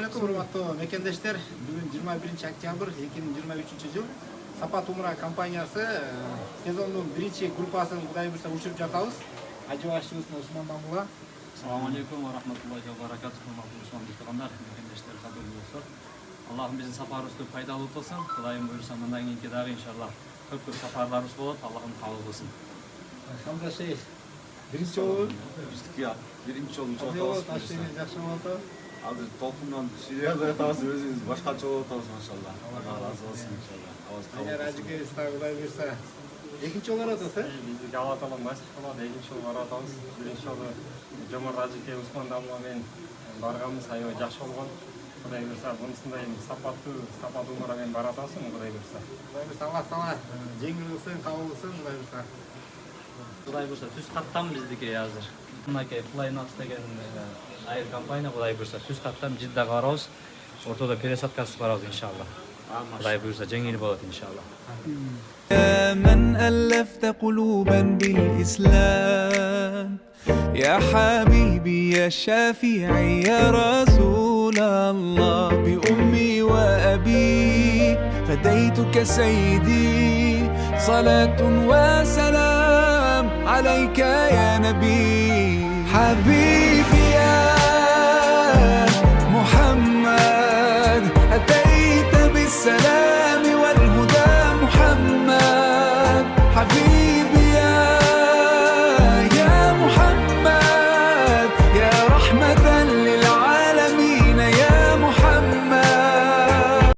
алейкум, урматтуу мекендештер. Бүгүн 21 октябрь 2023 жыл. Сапат Умра компаниясы сезондун биринчи группасын Кудай буйрса учуруп жатабыз. Ажы башчыбыздын Усман Мамула. Assalamu alaikum wa rahmatullahi wa barakatuh. Hurmatly dostlar, mekendештер, кадырлуу достор. Аллахым биздин сапарыбызды пайдалуу кылсын. Кудайым буйрса мындан кийинки дагы иншаллах көп сапарларыбыз болот. Аллахым кабыл кылсын. Хамза шейх. Биринчи жолу Биздики биринчи жолу болот, ашыңыз жакшы болот. Азыр толкундан Сирияда жатабыз, өзүбүз башкача болуп атабыз машалла. Алла разы болсун иншалла. Эгер ажыгыбыз дагы Кудай буйрса экинчи жолу баратабыз, Биздики Алла таала насип кылат, экинчи жолу баратабыз. Биринчи жолу Жомарт ажыке Усман Дамла менен барганбыз, аябай жакшы болгон. Кудай буйрса мынусундай сапат умра менен баратабыз, Кудай буйрса. Кудай буйрса Аллах таала жеңил кылсын, кабыл кылсын, Кудай буйрса. Кудай буйрса түз каттам биздики азыр. Мынакей Flynax деген айыр компания Кудай буйрса түз каттам Жиддага барабыз. Ортодо пересадкасыз барабыз иншаллах. Кудай буйрса жеңил болот иншаллах. يا من ألفت قلوبا بالإسلام يا حبيبي يا شافعي يا رسول الله بأمي وأبي فديتك سيدي صلاة وسلام عليك يا نبي حبيبي